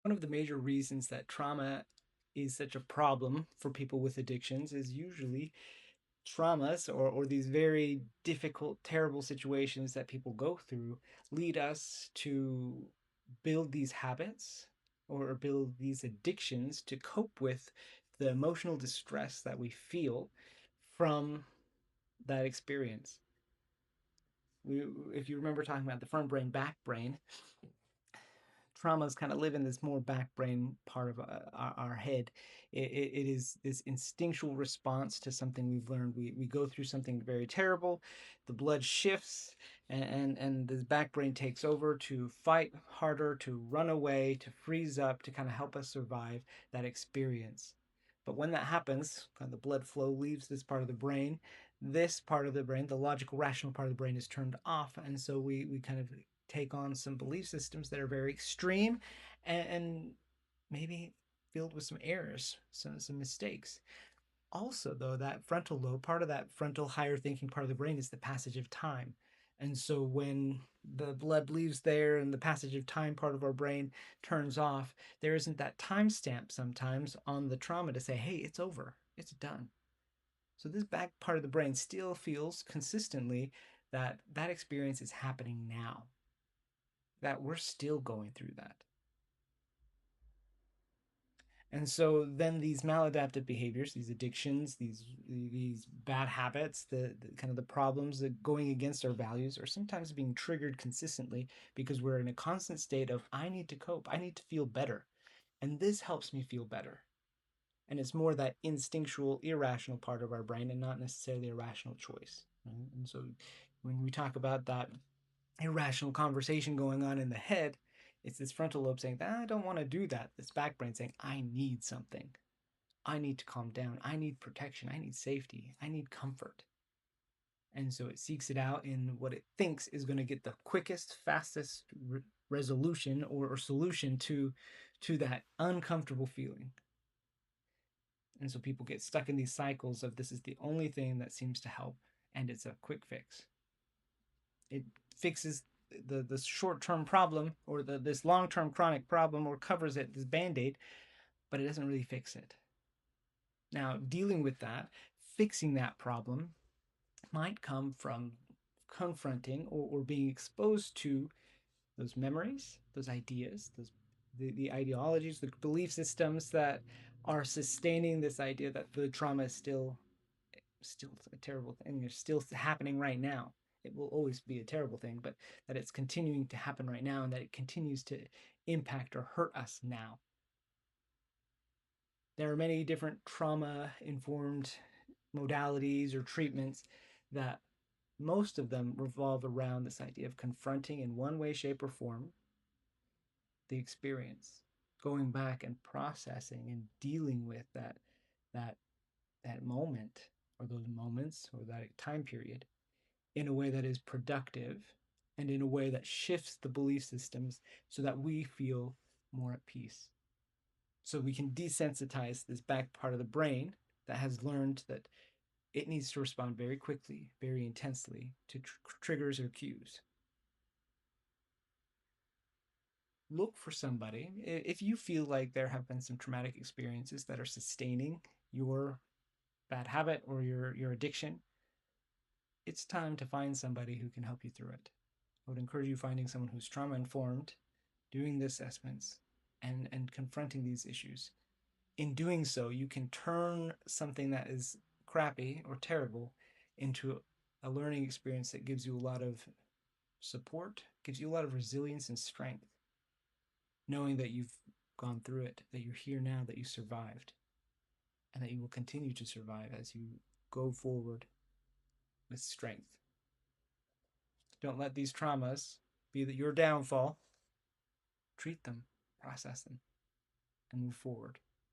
One of the major reasons that trauma is such a problem for people with addictions is usually traumas or these very difficult, terrible situations that people go through lead us to build these habits or build these addictions to cope with the emotional distress that we feel from that experience. If you remember talking about the front brain, back brain, traumas kind of live in this more back brain part of our head. It is this instinctual response to something we've learned. We go through something very terrible, the blood shifts, and the back brain takes over to fight harder, to run away, to freeze up, to kind of help us survive that experience. But when that happens, kind of the blood flow leaves this part of the brain. This part of the brain, the logical, rational part of the brain, is turned off, and so we kind of take on some belief systems that are very extreme and maybe filled with some errors, some mistakes. Also, though, that frontal lobe, part of that frontal higher thinking part of the brain is the passage of time. And so when the blood leaves there and the passage of time part of our brain turns off, there isn't that timestamp sometimes on the trauma to say, hey, it's over, it's done. So this back part of the brain still feels consistently that that experience is happening now, that we're still going through that. And so then these maladaptive behaviors, these addictions, these bad habits, the kind of the problems that going against our values are sometimes being triggered consistently because we're in a constant state of I need to cope, I need to feel better. And this helps me feel better. And it's more that instinctual, irrational part of our brain and not necessarily a rational choice. Right? And so when we talk about that irrational conversation going on in the head, it's this frontal lobe saying, I don't want to do that. This back brain saying, I need something. I need to calm down. I need protection. I need safety. I need comfort. And so it seeks it out in what it thinks is going to get the quickest, fastest resolution or solution to that uncomfortable feeling. And so people get stuck in these cycles of this is the only thing that seems to help, and it's a quick fix. It fixes the short-term problem or this long-term chronic problem or covers it, this band-aid, but it doesn't really fix it. Now, dealing with that, fixing that problem might come from confronting or being exposed to those memories, those ideas, the ideologies, the belief systems that are sustaining this idea that the trauma is still a terrible thing. It's still happening right now. It will always be a terrible thing, but that it's continuing to happen right now and that it continues to impact or hurt us now. There are many different trauma informed modalities or treatments that most of them revolve around this idea of confronting in one way, shape, or form the experience, going back and processing and dealing with that that moment or those moments or that time period in a way that is productive and in a way that shifts the belief systems so that we feel more at peace. So we can desensitize this back part of the brain that has learned that it needs to respond very quickly, very intensely to triggers or cues. Look for somebody. If you feel like there have been some traumatic experiences that are sustaining your bad habit or your addiction, it's time to find somebody who can help you through it. I would encourage you finding someone who's trauma informed, doing the assessments, and confronting these issues. In doing so, you can turn something that is crappy or terrible into a learning experience that gives you a lot of support, gives you a lot of resilience and strength, knowing that you've gone through it, that you're here now, that you survived, and that you will continue to survive as you go forward with strength. Don't let these traumas be your downfall. Treat them, process them, and move forward.